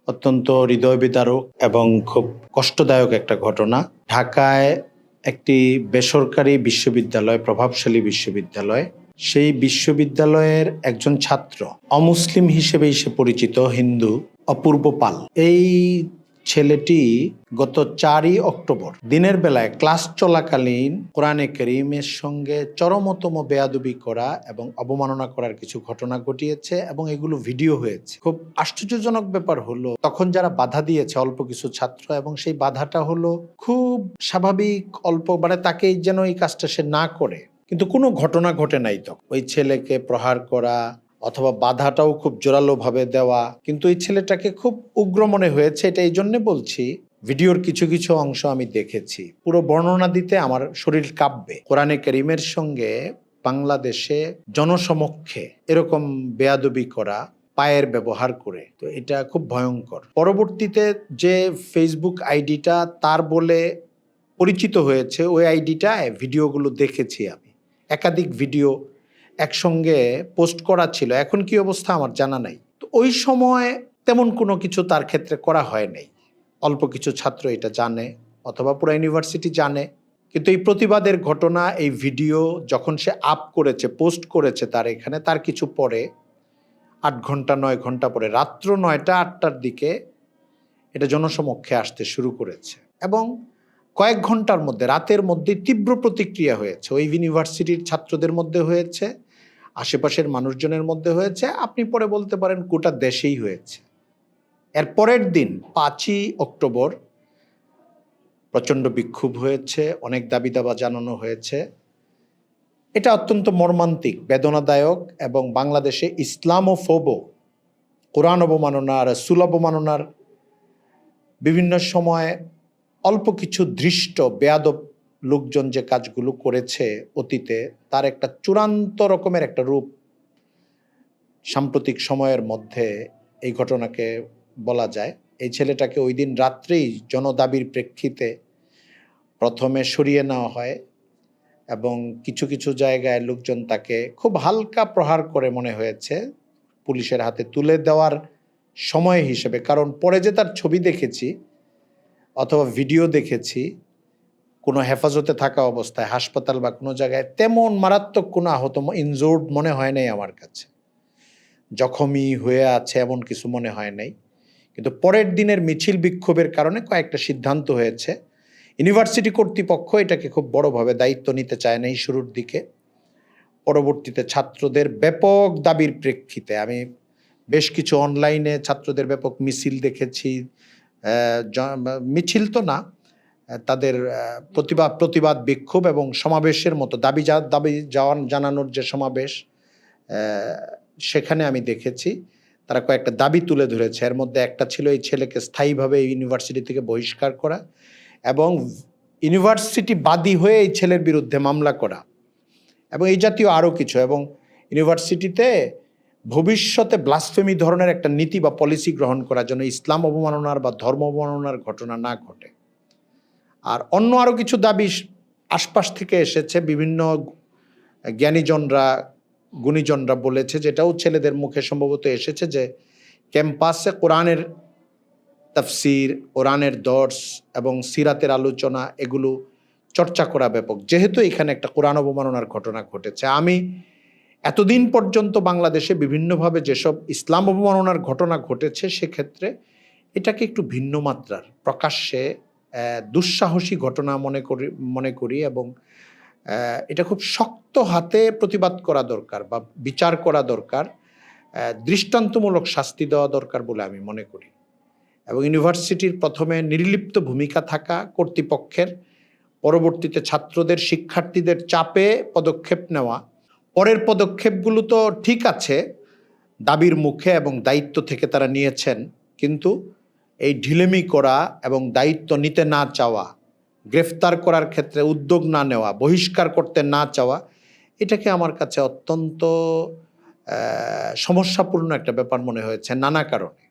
অত্যন্ত হৃদয় বিদারক এবং খুব কষ্টদায়ক একটা ঘটনা। ঢাকায় একটি বেসরকারি বিশ্ববিদ্যালয়, প্রভাবশালী বিশ্ববিদ্যালয়, সেই বিশ্ববিদ্যালয়ের একজন ছাত্র, অমুসলিম হিসেবেই সে পরিচিত, হিন্দু, অপূর্ব পাল। এই ছেলেটি গত 4ই অক্টোবর দিনের বেলায় ক্লাস চলাকালীন কোরআনে কারীমের সঙ্গে চরমতম বেয়াদবি করা এবং অবমাননা করার কিছু ঘটনা ঘটিয়েছে এবং এগুলো ভিডিও হয়েছে। খুব আশ্চর্যজনক ব্যাপার হলো, তখন যারা বাধা দিয়েছে অল্প কিছু ছাত্র, এবং সেই বাধাটা হলো খুব স্বাভাবিক, অল্প, তাকে যেন এই কাজটা সে না করে, কিন্তু কোনো ঘটনা ঘটে নাই। তো ওই ছেলেকে প্রহার করা অথবা বাধাটাও খুব জোরালোভাবে দেওয়া, কিন্তু এই ছেলেটাকে খুব উগ্র মনে হয়েছে। এটা এই জন্য বলছি, ভিডিওর কিছু কিছু অংশ আমি দেখেছি, পুরো বর্ণনা দিতে আমার শরীর কাঁপবে। কোরআনে কারীমের সঙ্গে বাংলাদেশে জনসমক্ষে এরকম বেয়াদবি করা, পায়ের ব্যবহার করে, তো এটা খুব ভয়ঙ্কর। পরবর্তীতে যে ফেসবুক আইডিটা তার বলে পরিচিত হয়েছে, ওই আইডিটায় ভিডিওগুলো দেখেছি আমি, একাধিক ভিডিও একসঙ্গে পোস্ট করা ছিল। এখন কি অবস্থা আমার জানা নাই। তো ওই সময় তেমন কোনো কিছু তার ক্ষেত্রে করা হয় নাই। অল্প কিছু ছাত্র এটা জানে অথবা পুরো ইউনিভার্সিটি জানে, কিন্তু এই প্রতিবাদের ঘটনা, এই ভিডিও যখন সে আপ করেছে, পোস্ট করেছে তার এখানে, তার কিছু পরে 8 ঘন্টা 9 ঘন্টা পরে, রাত্র 9টা 8টার দিকে এটা জনসমক্ষে আসতে শুরু করেছে এবং কয়েক ঘন্টার মধ্যে, রাতের মধ্যে তীব্র প্রতিক্রিয়া হয়েছে। ওই ইউনিভার্সিটির ছাত্রদের মধ্যে হয়েছে, আশেপাশের মানুষজনের মধ্যে হয়েছে, আপনি পরে বলতে পারেন গোটা দেশেই হয়েছে। এর পরের দিন 5ই অক্টোবর প্রচণ্ড বিক্ষোভ হয়েছে, অনেক দাবি দাবা জানানো হয়েছে। এটা অত্যন্ত মর্মান্তিক, বেদনাদায়ক এবং বাংলাদেশে ইসলামোফোবো, কোরআন অবমাননা, রাসূল অবমাননার বিভিন্ন সময় অল্প কিছু দৃষ্ট বেয়াদব লোকজন যে কাজগুলো করেছে অতীতে, তার একটা চূড়ান্ত রকমের একটা রূপ সাম্প্রতিক সময়ের মধ্যে এই ঘটনাকে বলা যায়। এই ছেলেটাকে ওই দিন রাত্রেই জনদাবির প্রেক্ষিতে প্রথমে সরিয়ে নেওয়া হয় এবং কিছু কিছু জায়গায় লোকজন তাকে খুব হালকা প্রহার করে, মনে হয়েছে পুলিশের হাতে তুলে দেওয়ার সময় হিসেবে। কারণ পরে যে তার ছবি দেখেছি অথবা ভিডিও দেখেছি, কোনো হেফাজতে থাকা অবস্থায় হাসপাতাল বা কোনো জায়গায় তেমন মারাত্মক কোনো আহত, ইনজোর্ড মনে হয় নাই আমার কাছে, জখমি হয়ে আছে এমন কিছু মনে হয় নাই। কিন্তু পরের দিনের মিছিল বিক্ষোভের কারণে কয়েকটা সিদ্ধান্ত হয়েছে। ইউনিভার্সিটি কর্তৃপক্ষ এটাকে খুব বড়ভাবে দায়িত্ব নিতে চায় না এই শুরুর দিকে। পরবর্তীতে ছাত্রদের ব্যাপক দাবির প্রেক্ষিতে আমি বেশ কিছু অনলাইনে ছাত্রদের ব্যাপক মিছিল দেখেছি। মিছিল তো না, তাদের প্রতিবাদ বিক্ষোভ এবং সমাবেশের মতো দাবি জানানোর যে সমাবেশ, সেখানে আমি দেখেছি তারা কয়েকটা দাবি তুলে ধরেছে। এর মধ্যে একটা ছিল এই ছেলেকে স্থায়ীভাবে ইউনিভার্সিটি থেকে বহিষ্কার করা এবং ইউনিভার্সিটি বাদী হয়ে এই ছেলের বিরুদ্ধে মামলা করা এবং এই জাতীয় আরও কিছু, এবং ইউনিভার্সিটিতে ভবিষ্যতে ব্লাসফেমি ধরনের একটা নীতি বা পলিসি গ্রহণ করার জন্য ইসলাম অবমাননার বা ধর্ম অবমাননার ঘটনা না ঘটে। আর অন্য আরও কিছু দাবি আশপাশ থেকে এসেছে, বিভিন্ন জ্ঞানীজনরা, গুণীজনরা বলেছে, যেটাও ছেলেদের মুখে সম্ভবত এসেছে, যে ক্যাম্পাসে কোরআনের তাফসির, কোরআনের দর্স এবং সিরাতের আলোচনা, এগুলো চর্চা করা ব্যাপক, যেহেতু এখানে একটা কোরআন অবমাননার ঘটনা ঘটেছে। আমি এতদিন পর্যন্ত বাংলাদেশে বিভিন্নভাবে যেসব ইসলাম অবমাননার ঘটনা ঘটেছে, সেক্ষেত্রে এটাকে একটু ভিন্ন মাত্রার, প্রকাশ্যে দুঃসাহসী ঘটনা মনে করি এবং এটা খুব শক্ত হাতে প্রতিবাদ করা দরকার বা বিচার করা দরকার, দৃষ্টান্তমূলক শাস্তি দেওয়া দরকার বলে আমি মনে করি। এবং ইউনিভার্সিটির প্রথমে নির্লিপ্ত ভূমিকা থাকা কর্তৃপক্ষের, পরবর্তীতে ছাত্রদের, শিক্ষার্থীদের চাপে পদক্ষেপ নেওয়া, পরের পদক্ষেপগুলো তো ঠিক আছে, দাবির মুখে এবং দায়িত্ব থেকে তারা নিয়েছেন, কিন্তু এই ঢিলেমি করা এবং দায়িত্ব নিতে না চাওয়া, গ্রেফতার করার ক্ষেত্রে উদ্যোগ না নেওয়া, বহিষ্কার করতে না চাওয়া, এটাকে আমার কাছে অত্যন্ত সমস্যাপূর্ণ একটা ব্যাপার মনে হয়েছে নানা কারণে।